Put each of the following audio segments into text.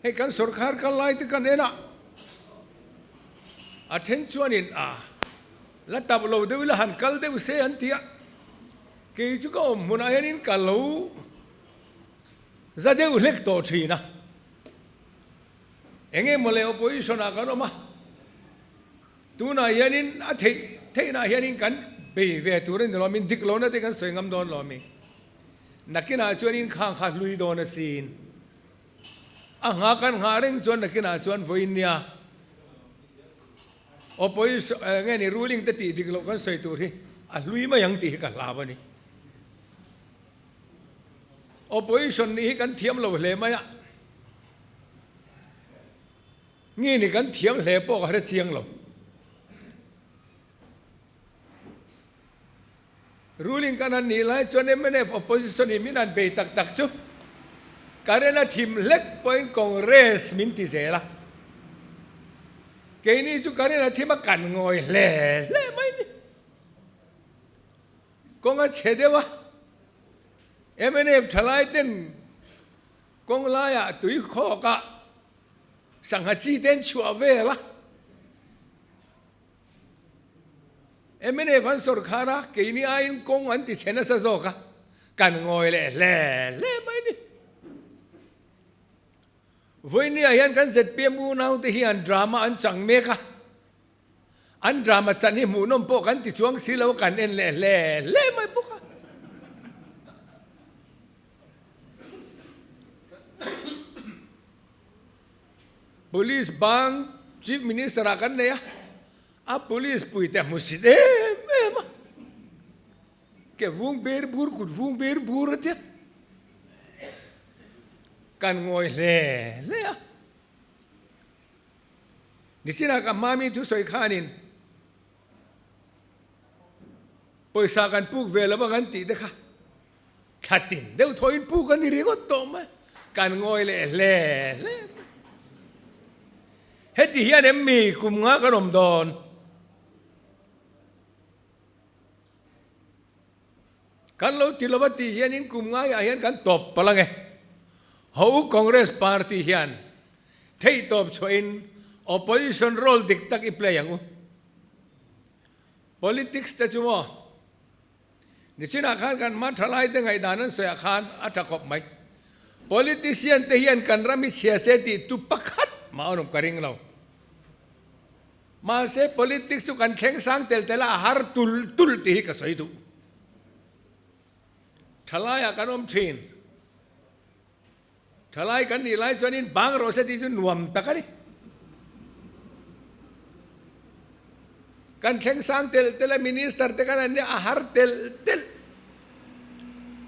ให้กันสุรคาร์กันไล่ที่กันเองนะattentionin la tablo de wila han kal de se antia ke chu ko mun ayanin kalu za de ulek to thina enge mole opposition a kan ma tu na yanin a thei na yanin kan be ve turin lo min dik lo na te kan soingam don lo mi nakina chuanin khang kha lui don a sin a nga kan nga reng chuan nakina chuan voinia opposition nghe ni ruling te ti dik lo kan soi tur hi a lui ma yang ti ka la ba ni opposition ni kan thiam lo hle ma ya ngi ni kan thiam hle po ka re chiang lo ruling kan an ni lai chon mn opposition ni min an be tak tak chu karena thim lek point congress min ti zela cái này chú cái này thì mà cần ngồi lẻ mấy đi con cái chế đấy wa em thay lại tên con lại à tụi khó cả sang hà chi tên chùa về la em vẫn sốt khá ra cái này ai con anh thì chế nó sao rồi cả cần ngồi lẻ mấy đi với ni ayan kan ZPM nào thì hiền drama anh chẳng mê cả anh drama chẳng hi mu nom po kan ti chuang si lo kan en le mai po ka police bang chief minister akan ne ya a police pui te muside ma ke vung ber bur kut vung ber bur te kan ngồi lẻ à ni sina ka mami tu soi khanin poisa kan puk vela ba kan ti de kha khatin deu thoin puk kan ri go to ma kan ngồi lẻ hết ti hian em mi kum nga ka rom don kan lo ti lo ba ti hian in kum nga ya hian kan top pala nge hậu Congress Party hiền thấy top choin opposition role dik tak i-play ang politics ta chumo ni china khan kan ma thalai te ngai danan soya khan athakop mai politician te hian kan rami sia se ti tu pakhat maonom karing lo ma se politics su kan thleng sang tel tela har tul ti ka soi tu thalai kan om thin thalai kan ni lai chuanin bang ro se ti chu nuam takani kan thleng sang tel minister te kan an ahar tel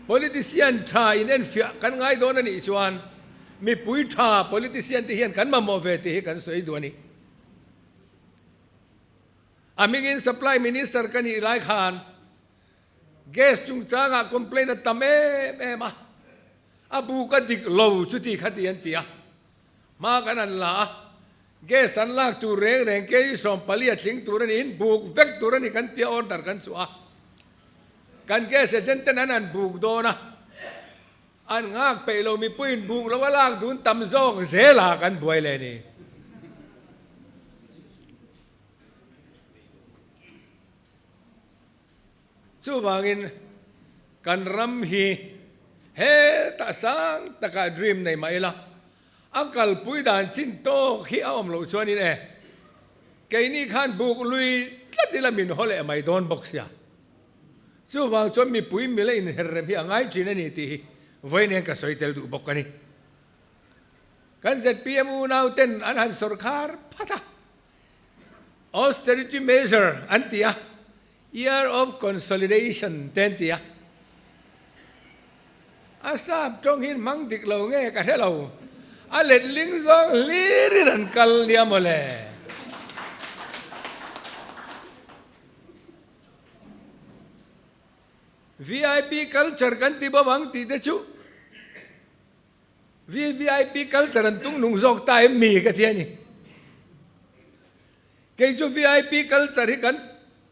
politician tha in en fia kan ngai don ani chuan mi pui tha politician ti hian kan ma mo ve ti kan soi do ni amingin supply minister kan ni lai khan gas chung changa complain tame ma abu ka dik lo chu ti khati an tia ma kan an la ge san lak tu reng ke som palia thing tu ran in buk vek tu ran kan tia order kan chua kan ge se jenten an buk do na an ngak pe lo mi puin buk lo walak dun tam zong zela kan buai le ni chu wangin kan ram hi he ta sang ta ka dream nei mai la akal pui dan chin to khi om lo chuan ni ke ni khan buk lui tlatila min hole mai don box ya chu wang chon mi pui mi le in her bi angai thin ani ti voi ne ka soi tel du bok ani kan ZPM now ten an han sarkar phata austerity measure antia year of consolidation tentia asap trong hin mang dik lo nge ka hello a let ling zong lirin kal nia mole VIP culture kan ti bawang ti te chu VIP culture an tung nung zok tai mi ka thiani ke chu VIP culture hi kan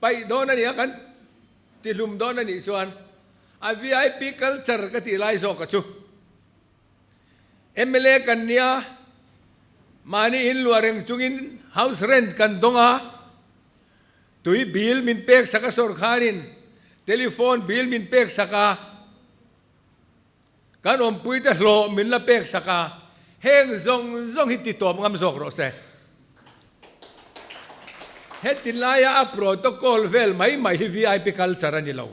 pai don ani kan ti lum don ani chuan a VIP culture ka ti lai zok ka chu MLA kan nia มานี่อินลัวเร่งจุงอิน house rent กันดงอ่ะตุยบิลมินเป็กสักสอร์คารินเทลิโฟนบิลมินเป็กสักกันอมปุยแต่โลมินละเป็กสักเฮงซงฮิตติตัวมันสกรสเฮตินลายาโปรโตโคลเวลไม่ฮิ VIP คัลเจอร์นี่เรา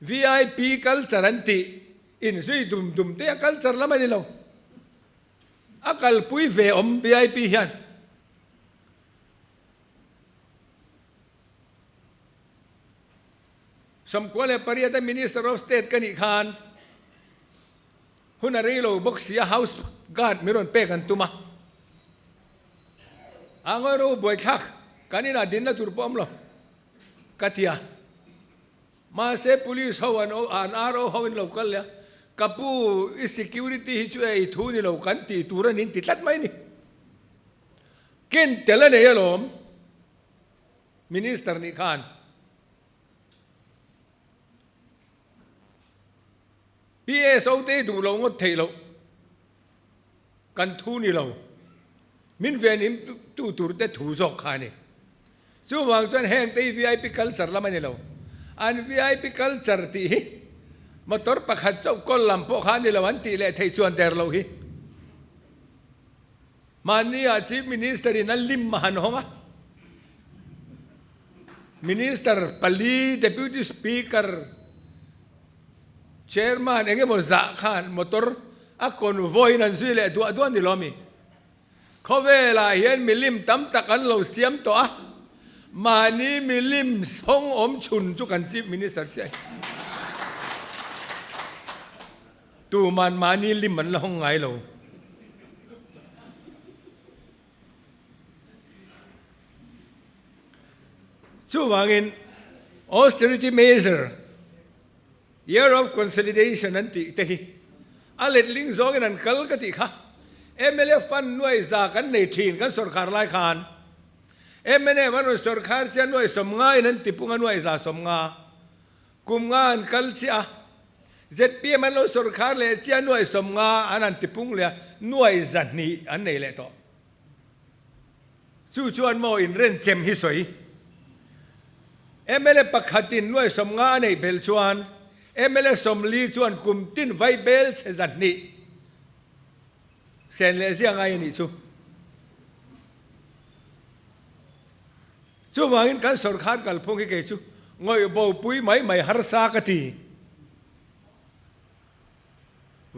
VIP คัลเจอร์นั่นที่อินซุยดุมเตะคัลเจอร์ละไม่นี่เราอาคัลปุยเวอม VIP ฮันสมควรเลยปริยัติมินิสเตอร์ออฟสเตทกันอีกครั้งหุ่นอะไรเราบ็อกซี่เฮาส์การ์ดมิรอนเปกันตุมาอังกฤษเราบ่อยคักกันนี่น่าดินน่าตุรปอมเรากัตยามาเซฟ police เขาอันอาร์โอเขาอินเรากันเลยกับผู้ security ที่ช่วยทูนี่เรากันตีตูรันนินติดลัดไหมนี่เก่งแต่ละเนี่ยหลอมมินิสเตอร์นี่ขันพี่เอสเอาเตะดูเรางดเทเรากันทูนี่เรามินเวนิมตู้ตูร์เตะถูสอกขานี่จู่วางจนแห้งเตะ VIP คัลเจอร์ละมันนี่เราอัน VIP คัลเจอร์ที่มาตรประคัดเจ้าก้นลำพวกขานี่เราวันที่เละเทชวนเดร์เราฮิมันนี่อาชีพมินิสเตอร์นั่นลิมมาหันห้องะมินิสเตอร์ปลีเดพิวตี้สปีกเกอร์chairman เองก็บอกจะขันมอเตอร์อักคนวอยนั่นสุดเลยตัวนี่ล้อมีเขาเวลาเห็นมิลิมตั้มตะกันเราเสียมตัวมานี่มิลิมส่งอมชุนจุกันจีบมินิสเตอร์ใช่ตัวมันมานี่ลิมมันละห้องไงเราช่วงวันนี้ austerity measure year of consolidation นั่นติเตะอะไรลิงก์ซองนั่นกัลกติค่ะMLA ฟันหน่วยจากกันในทีนกันสุรคาร์ไล่ขาน MLA วันสุรคาร์เจ้าหน่วยสมงายนั่นติปุ่งหน่วยจากสมงากุมงานกัลเสีย ZP มันเราสุรคาร์เลยเจ้าหน่วยสมงาอันนั้นติปุ่งเลยหน่วยจันนี่อันไหนเลยต่อจู่ชวนมออินเรนเจมฮิสวย MLA ปักขัดินหน่วยสมงาในเบลชวนMLA สมลีชวนกุมตินไวเบลเซจันนี่เซนเลเซียงไงนี่ชูวางินกันสุรคาร์กัลพงกิเกชูงอยบ่ปุยไม่ฮาร์ซากตี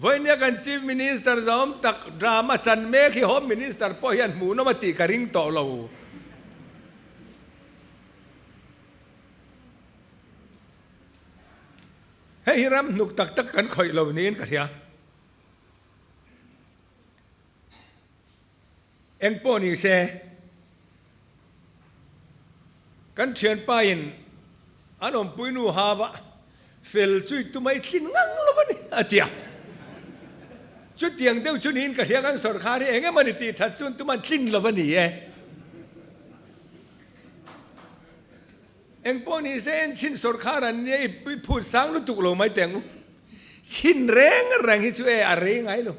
วันนี้กันชีฟมินิสเตอร์จอมตักดราม่าจันเมฆที่โฮมมินิสเตอร์พอยันหมูนมาตีกริงต่อเราให้ฮิรัมนุกตักกันคอยเรานี้กันเถอะเอ็งป้อนี่เสกันเชียนไปอินอันอมปุยนูฮาวะเฟลช่วยตุ้มไอ้ขินงังละวันนี้อาเจียชุดเตียงเดียวชุดนี้กันเถอะกันสุรคาร์เองมันตีทัดชุนตุ้มมันขินละวันนี้เอ็งป้อนี่เสนชินสุรคาร์อันนี้พูดสังลุตุกลงไม่แต่งชินแรงที่ช่วยอะไรไงลูก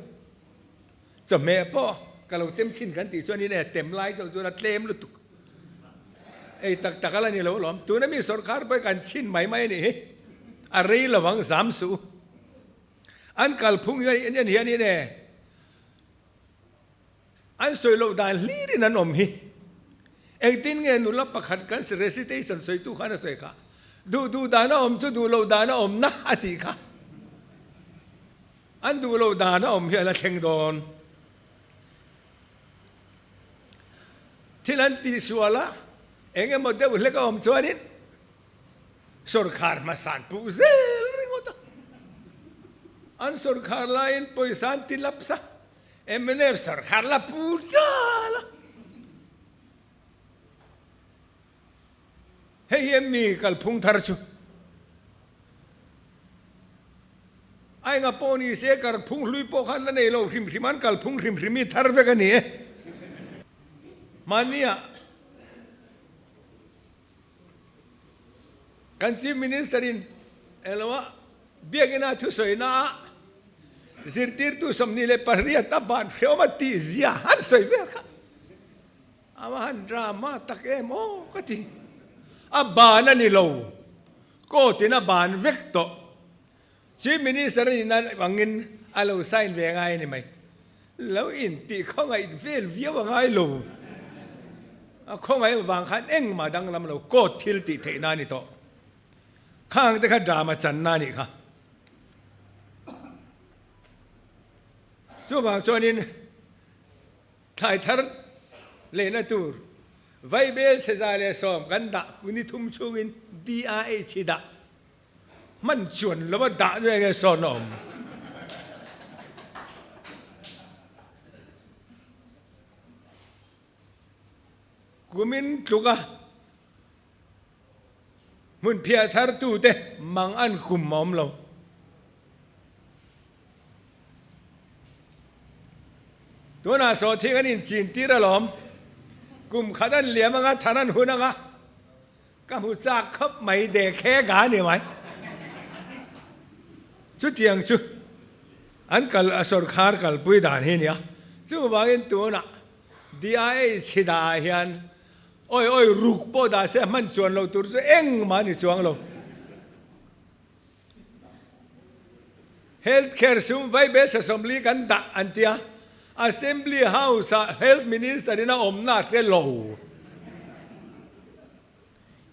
จะแม่ป้อก็เราเต็มชินกันตีส่วนนี้เนี่ยเต็มไล่ส่วนเต็มลุตุกไอ้ตักอะไรนี่เราหลอมตัวนั้นมีสุรคาร์ไปกันชินไหมนี่อะไรระวังสามสูอันกัลพุ่งอย่างนี้เนี่ยอันสวยเราได้ลีนี่นั่นอมฮีเอ็งตินเงินนุลับประคัดกันเรสิเตชันสวยตู้ข้านะสวยค่ะดูดานะอมดูเราดานะอมน่าตีค่ะอันดูเราดานะอมเฮียละเข่งโดนที่นั่นตีสัวละเอ็งมาเดี๋ยวเล็กอมสัวนินสุรคาร์มาสันปูเซลริงอตอันสุรคาร์ไลน์ปุยสันติลับซะMLAสุรคาร์ละปูจ้าละเฮ้ยมีกัลพุงทาร์ชูไอ้กับปอนี่เสกกัลพุงลุยปอขันนั่นเองเราริมมันกัลพุงริมมีทาร์เวกันนี่มันเนี่ยกันซีมินิสเตอรินเอลวะเบียกินาทุสวยนะ zirtir tu somni le parria taban feoma ti zia han soi ver kha amahan drama tak emo kati abana ni lo ko tina ban vekto chief minister ni nan wangin alo sign ve ngai ni mai lo in ti kho ngai vel via wa ngai lo kho ngai wang khan eng ma dang lam lo ko thil ti the na ni to khang te kha drama chan na ni kha chu bang chonin thai thar le na tur vai bel se za le som kan da kuni thum chungin dia chida man chuan lo ba da je ge sonom kumin tluka mun phia thar tu te mang an kum mom loตัวน่าสอที่กันอินจีนตีระหลอมกลุ่มขัดันเหลี่ยมงะทานันหุนงะก็หูจักขับไม่เด็กแค่กาเนี่ยไหมชุดเตียงชุดอันกัลสอร์คาร์กัลปุยดานเฮียชุดบางอินตัวน่ะดีไอชิดาเฮียนโอ้ยรุกปอดาเสมันชวนเราตัวจะเอ็งมานี่ชวงเราเฮลท์แคร์ซุ่มไว้เบสสมลีกันดะอันเตียAssembly House Health Minister นี่นะอมนาจเกลว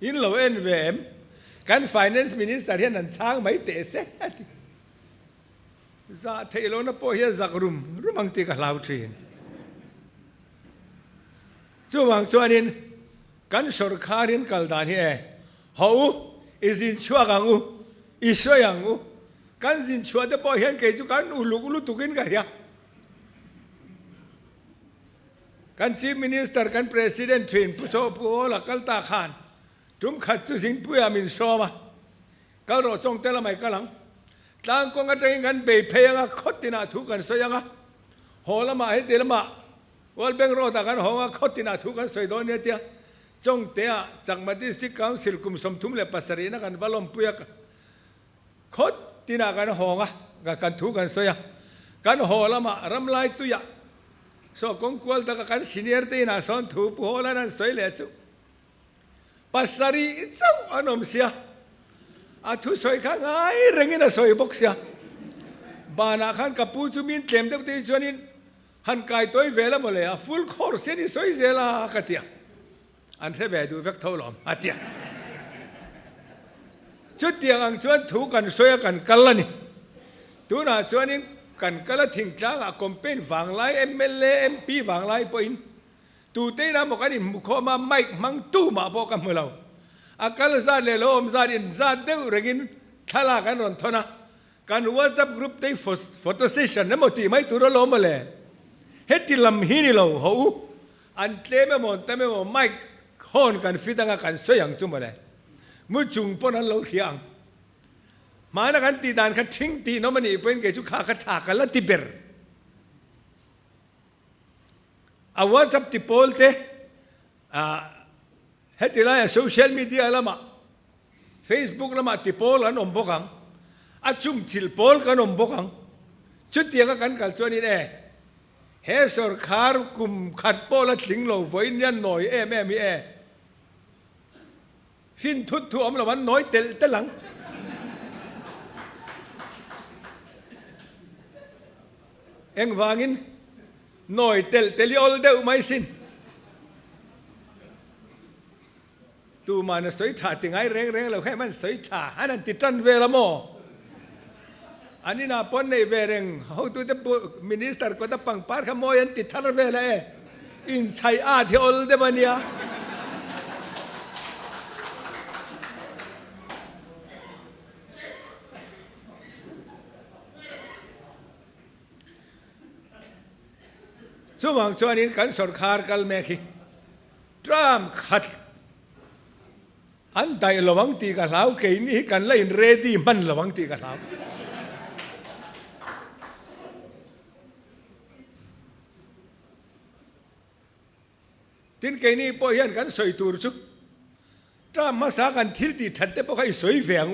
อินโลเอ็นเวมกัน Finance Minister ที่นั่นช้างไม่เตะเสดจะเทโลนะพอเฮียจักรุมมังตีกับลาวทรีนจู่วังส่วนนี้กันสรคารินกัลดานเฮเขาอิจินชัวกังอูอิสวยยังอูกันจินชัวแต่พอเฮียนเกิดจู่กันอุลุตุกินกันเฮียกันชีฟมินิสเตอร์กันประธานทวินผู้ชมผู้หลักกัลตาขานจุ่มขัดจุสิงผู้ยามินโซมากัลรอจงเตลไม่กัลังต่างกงกันเองกันเบยเพยงะขดตินาทุกันสยังะหัวละมาให้เตลมาวัลเบงโรตากันหัวขดตินาทุกันสวยโดนเนี่ยเตียจงเตียจากมาดิสตริกคาวน์ซิลกุมสมทุมเลปัสรีนักันวัลลมปุยกขดตินากันหัวกันทุกันสวยกันหัวละมารำลายตุยะso kung kual ta kan senior te na son thu pu hola nan soi le chu pasari so anom sia a thu soi kha ngai rengin a soi box sia bana khan kapu chu min tlem te te chonin han kai toy vela mole a full course ni soi zela katia an re be du vek tholom atia chu tiang ang chuan thu kan soi kan kalani tu na chuaninกันก็ละทิ้งจ้างคอมเป็นฝังไล่MLA MPฝังไล่ปอินตูเต้นะบอกกันนี่มุขมาไม่มังตู้มาบอกกันเมื่อเราอาการซาเลโลมซาดินซาเดวเรื่องนี้ทลากันรอนทนะการว่าจับกรุ๊ปเต้ฟอโต้เซสชั่นนั่นหมดที่ไม่ตัวเรามาเลยเฮ็ดที่ลำหินเราหูอันเต้ไม่หมดแต่ไม่หมดไม่ฮอนกันฟิตังกันสวยอย่างจุ่มมาเลยมุจุงปนนั้นเราเขียงมานักันตีดานขัดทิ้งตีน้องมันอีเป็นเกจุขาขัดฉากกันละติเบอร์อาวาสับติโพลเตเฮติลายโซเชียลมีเดียละมาเฟซบุ๊กละมาติโพลกันอมบกังอาชุมชิลโพลกันอมบกังชุดเดียวกันกัลชวนี่เอเฮสอร์คาร์กุมขัดโพลละสิงโลไว้เนี่ยหน่อยแม่มีฟินทุดถั่วมันละวันน้อยเตหลังเอ็งวางินหน่อยเตลิโอลเดอไม่สินตูมันสวยถ่าติงไอเร่งเราแค่มันสวยถ่าอันนั้นติดตันเวลาโมอันนี้น่าปนในเวรงเขาตัวเด็กมินิสเตอร์ก็จะปังปาร์ขโมยอันติดทันเวลาอินใช้อาที่โอลเดมันเนี่ยช่วงช่วงนี้กันสรคาร์กัลเมฆทรัมป์ขัดอันใดระวังตีกันแล้วเกี่ยนี้กันเล่นเรดี้มันระวังตีกันแล้วทิ้งเกี่ยนี้พอเห็นกันสวยตัวชุกทรัมป์มาสักกันทิลตีทัดเตปก็ให้สวยแฝง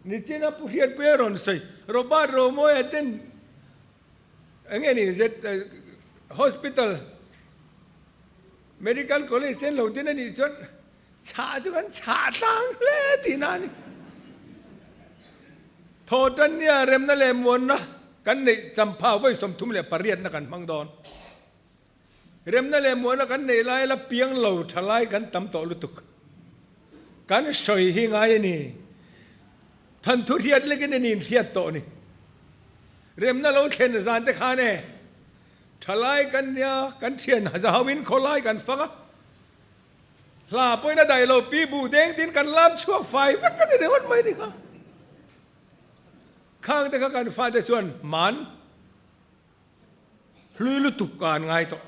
นี่เจ้าผู้เรียนเพื่อนรอนสวยโรบาร์โรโมเอเดน nghe ni zet hospital medical college chen lo tin ni chon cha chu kan cha tang le ti na ni tho tan nia rem na le mon na kan nei champha voi som thum le pariat na kan mang don rem na le mon na kan nei lai la piang lo thalai kan tam to lutuk kan soi hi ngai niท่านทุเรียนเล็กนี่เทียดโตนี่เริ่มนั่นเราเขียนจานแต่ข้าเนี่ยทลายกันเนี่ยกันเทียนจะหาวินเขาไล่กันฟังลาไปน่าได้เราปีบูเด้งตินกันลามช่วงไฟมันก็ได้เดี๋ยวมันไม่ดีครับข้างแต่ข้ากันฟ้าแต่ส่วนมันลุยลุตุกการไงต่อ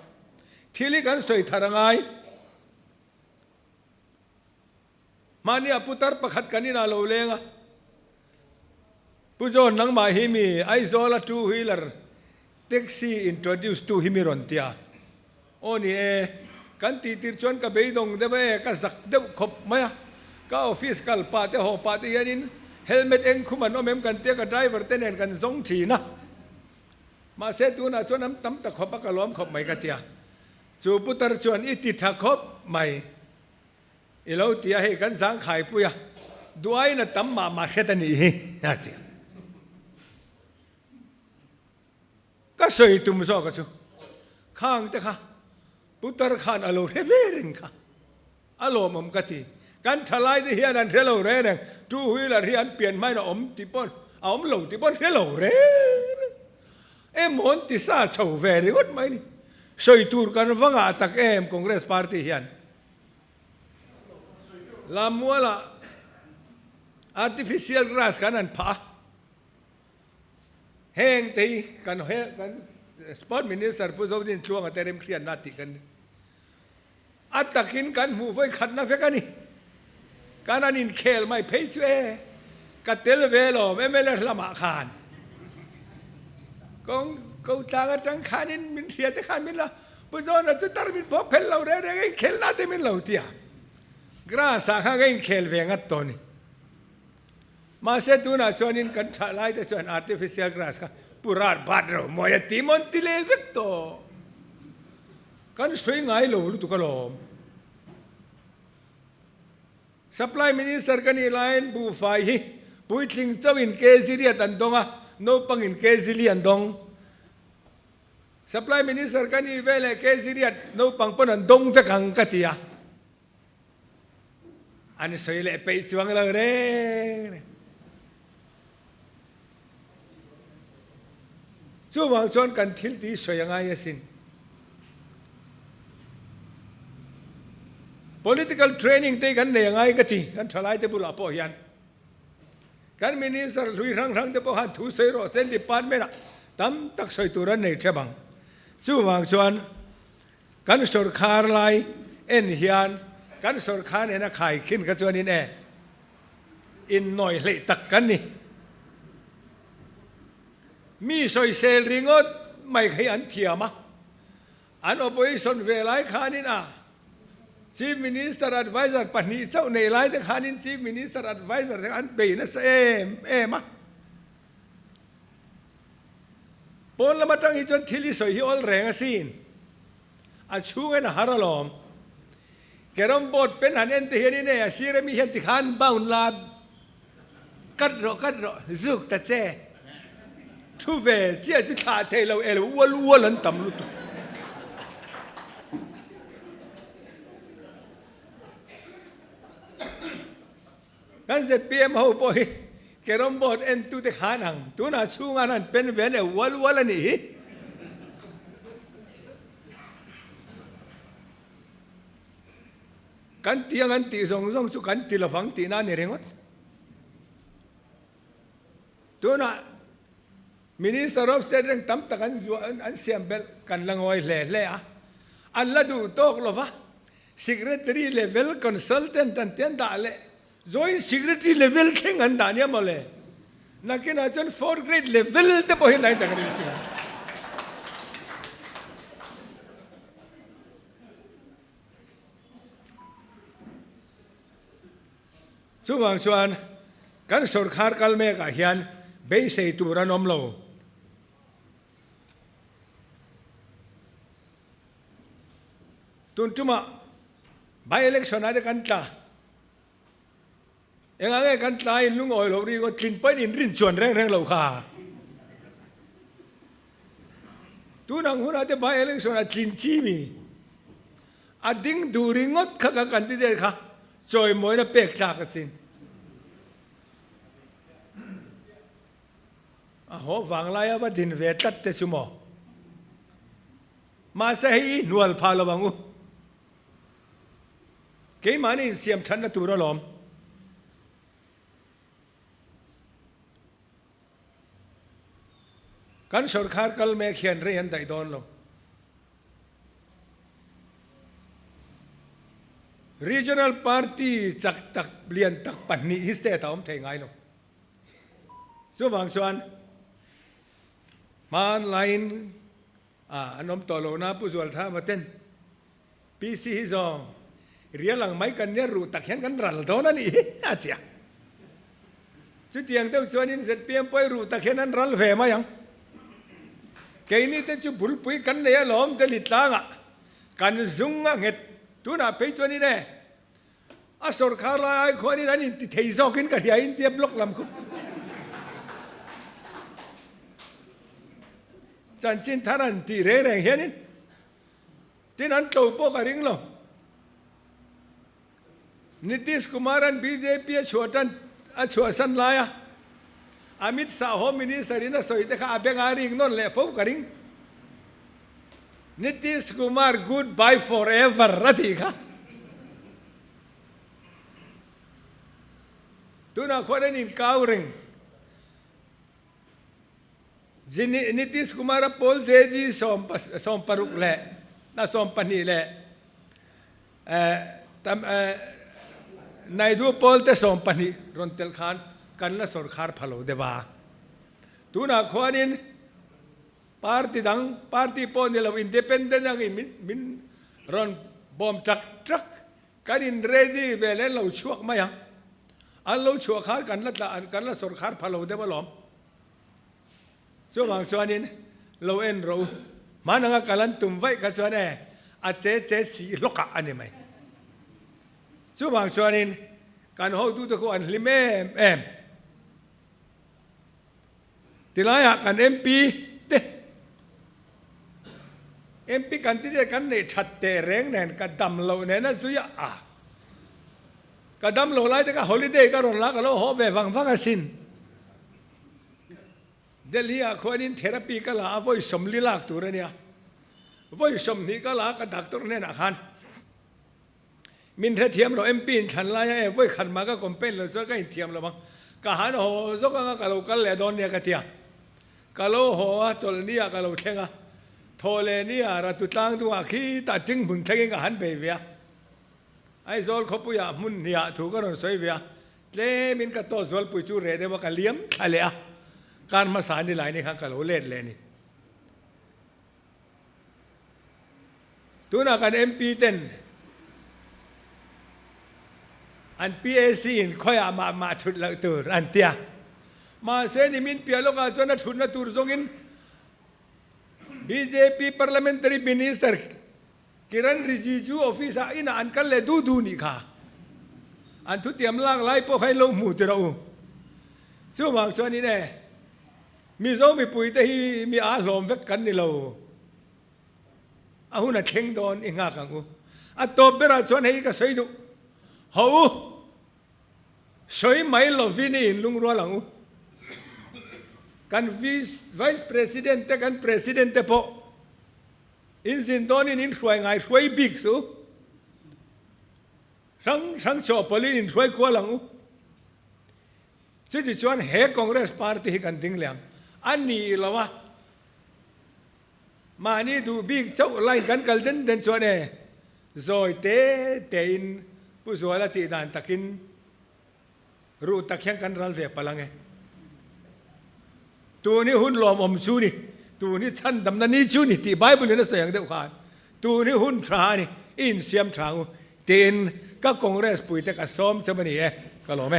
ที่ลิกันสวยทารไงมาเนี่ยพุทธประคัดกันนี่น่าเราเลงอ่ะผู้โจรนังมาฮิมีไอโซลาทูฮีลร์แท็กซี่อินโทรดิวส์ทูฮิมิรอนเตียโอ้นี่กันตีติรชวนกับเบยดงเดบก็สักเดบขบไหมก็ออฟฟิศกัลปาเตหอปาเตยันินเฮลเมตเองคุมันโอเมมกันเตียกับไดรเวอร์เตนเอนกันสองทีนะมาเซตูน่ะชวนน้ำตั้มตะขบปะกะล้อมขบไหมกันเตียจูพุตรชวนอิติทักขบไหมอีเราเตียให้กันสังขายปุยด้วยน่ะตั้มมาเขตันนี่นะเตียก็สวยตุ้มซอกกันชูข้างแต่ข้าพุทธรขานอโลเรเวริงข้าอโลมกติกันทลายที่เฮียนันเทโลเรนจูหุยละเฮียนเปลี่ยนไม่นะติปอนหลงติปอนเทโลเรมอนติซาโชเวริวัดไม่นี่สวยตูร์กันฟังอาตักคอนเกรสพาร์ตี้เฮียนลามัวละ artificial grass กันนั่นผาแห้งตีกันแห้งกันสปอร์ตมินิสเตอร์ผู้สอบดินช่วงแต่เริ่มเครียดนาทีกันอัตตะกินกันหมู่ไฟขัดนะเฟกันนี่การนั้นอินเคลไม่เพย์ช่วยกัดเตลเวลอไม่เลละมาขานกองกูตากันจังขานินมินเครียดแต่ขานมินละผู้สอบน่ะจะตารมินพบเพลเราเรื่อยๆเคลนาเตมินเราเตียกราสาข้างก็อินเคลเวงัดตัวนี้มาเสตุน่ะชวนนินกันทลายแต่ชวน artificial grass ค่ะปุราดบาดเราโมยตีมอนติเลวิกโตกันสวยง่ายเลยลุตุกลม supply minister กันนี่ไลน์บูไฟปุยทิ้งเจ้าอินเคซิเลียตันดงอ่ะโนปังอินเคซิเลียนดง supply minister กันนี่เวลเคซิเลียโนปังปนันดงเฟกังกัติยาอันนี้สวยเลยไปสวงเราเร่ช่วงวางชนกันทิลตีสวยยังไงสิน political training เตกันเนี่ยยังไงกันทีกันทลายเตบุลาปอยันกันมินิสเตอร์ลุยรังเตปอหันทุเซโรเซนติปานเมนะตั้มตักสวยตัวนั้นในเทบังช่วงวางชนกันสุรคาร์ไลเอ็นเฮียนกันสุรคาร์เนี่ยนะขายขึ้นกันชวนนี่แน่อินหน่อยเละตักกันนี่มีสอยเซลริงอดไม่เคยอันเทียมอัน opposition เวลาขานินChief Minister Advisor ปนิเจ้าในไลน์แต่ขานิน Chief Minister Advisor แต่อันเบย์นั่นมะปนละมาตั้งอีจนทิลิสอยฮิออลแรงสินอาชูเงินหาระลอมแกรมบดเป็นหันเอ็นเทียนี่เนี่ยซีเรมีเห็นติขันบ้าวนลากัดรอซุกตะเจทุเวเจ้าจุดขาเทเราวัวหลันต่ำลุตุกันเสร็จเปียมเขาปอยแกรมบดเอ็นตุเตขานังตัวน่าชูงานนั้นเป็นเวเนวัวละนี่กันเตียงกันตีส่งสุกันตีละฟังตีน่าเนี่ยเร่งวัดตัวน่ะมินิสเตอร์ออฟสเตทเร่งตั้มตะกันอันเสียมเบลกันลังไว้เล่อันละดูโต๊ะลวะ secretary level consultant อันเตียนด่าเล่ joint secretary level แข่งกันด่าเนี่ยมาเลยนักเรียนอาจารย์ 4th grade level แต่พอเห็นไหนต่างกันจริงช่วงส่วนกันสุรคาร์กัลเมกะเฮียนเบย์เซตูรานอมโล ตุนจุมาใบเล็กชนอะไรกันตาเอ็งอะไรกันตายลุงอ๋อยเราดีก็กินไปนินรินชวนแรงเราค่ะตุนังหัวเราจะใบเล็กชนอะไรกินชีมีอดิ้งดูริงดข้ากันที่เด็กค่ะจอยมวยน่ะเปียกจากกันสิโหฟังไล่ว่าดินเวทัดเตสุโมมาเสียอีนวลพาลวังอุเกี่ยมานี่เสียมทันนะตัวเราล้อมกันสุรคาร์กัลเมฆเขียนเรียนได้ดอนลง regional party จักตักเลียนตักปันนี้ฮิสเตตอมเทงไงลงส่วนบางส่วนมาไลน์อันน้อมต่อโลนะผู้ส่วนท่ามาเต้นปีซีซองเรียนหลังไม่กันเนี่ยรู้ตักเห็นกันรัลโดนั่นนี่อาเจียสุดที่ยังเต้าชวนนี่เสร็จเพียงไปรู้ตักเห็นนั้นรัลเฟมายังแค่นี้แต่จุบุลปุยกันเนี่ยหลอมเตลิตลางอ่ะกันซุงอ่ะเงี้ยตัวน่ะไปชวนนี่แน่สุรคาราไอ้คนนี้นั่นที่เทซอกินกันยังอินเดียบล็อกลำคุจันจินทารันตีเร่งเห็นที่นั้นตัวพวกริงลงนิติสกุมารันบีเจพีชัวตันชัวสันลายอามิตสาโฮมินิสรินะสวยแต่ข้าเบงอาริงนนเล่ฟูกริงนิติสกุมาร goodbye forever รัติค่ะตัวนักคนนี้ก้าวริงนิติสกุมารพอลเจดีสอมปรุกเล่น่าสอมปนีเล่นายดูพอลเตสอมปนีรอนเตลขานกันละสุรคาร์พะโลเดวาตัวนักคนนี้ปาร์ตี้ดังปาร์ตี้พอลเนี่ยเราอินดิเพนเดนต์ยังมินรอนบอมทรัคกันอินเรดี้เวลเราช่วยมายังอันเราช่วยขากันละสุรคาร์พะโลเดวาล้อมช่วงบางส่วนนี้เราเอ็นเรามานังกัลันตุ่มไว้กันส่วนนี้อาเจสีลกะอันนี้ไหมช่วงบางส่วนนี้การหัวดูตะวันลิเมเอ็มที่ไรกันเอ็มพีกันที่เดียกันในชัดเตะแรงแน่นกันดำเราเนี่ยนะสุยะกันดำเราไล่แต่ก็ฮอลิเดย์ก็รอนละกันเราหัวแบบฟังกันสินเดลียคนนี้เทอราปีก็ลาว่าสมลีลากตัวเนี่ยว่าสมนี่ก็ลากันดักตัวเนี่ยนะคันมินเทียมเราเอ็มพีฉันไล่ว่าขันมาก็คอมเป็นเราจะก็เทียมเราบ้างก็หันหัวซกก็เราก็เลยโดนเนี่ยก็เทียก็เราหัวจนเนี่ยก็เราเท่งโทเลเนี่ยเราตุตังตัวขี้ตัดจึงบุญเท่งก็หันไปเวียไอ้โซลเขาปุยมุนเนี่ยถูกก็โดนสวยเวียเล่มินก็โตโซลปุยจูเรเดว่ากันเลี้ยมทะเลการมาสารนี่หลายนี่ครับก็เราเล่นเลยนี่ตัวนักการ MP เต้นอัน PAC ค่อยมาชุดละตัวอันเตียมาเซนิมินเปียโลกาจนชุดละตัวส่งอิน BJP parliamentary minister กิรันริจิจูออฟฟิศอินอันกันเลยดูนี่ค่ะอันทุกเตรียมล่างไล่พวกให้ลงหมู่ที่เราช่วงบางช่วงนี้เนี่ยมีโซ่มีปุ๋ยแต่ที่มีอาหลอมเวกกันนี่เราหุ่นเข่งโดนเองอ่ะกังอันตัวเบราชวนให้ก็สวยดูเขาสวยไหมเราฟินี่ลุงรัวหลังกันvice president แต่กัน president แต่พออินสินโดนี่นินช่วยไงช่วยบิ๊กสูทั้งชอบพลีนินช่วยกว่าหลังสิ่งที่ชวนเฮคอนเกรสพาร์ตี้กันดิ้งเลี้ยงอันนี้ละวะมานี่ดูบิ๊กเจ้าไล่กันกันเดินชวนเนี่ยโซยเตอินผู้สวยละตีดานตะกินรู้ตะเคียงกันรัลเฟียพลังไงตัวนี้หุ่นหลอมอมชูนี่ตัวนี้ชั้นดำนันนี่ชูนี่ที่ไบเบิลเนี่ยเสียงเดียวกันตัวนี้หุ่นทรานี่อินเสียมทรางเตียนก็คอนเกรสปุยแต่ก็ซ้อมจะมันนี่ก็หล่อไหม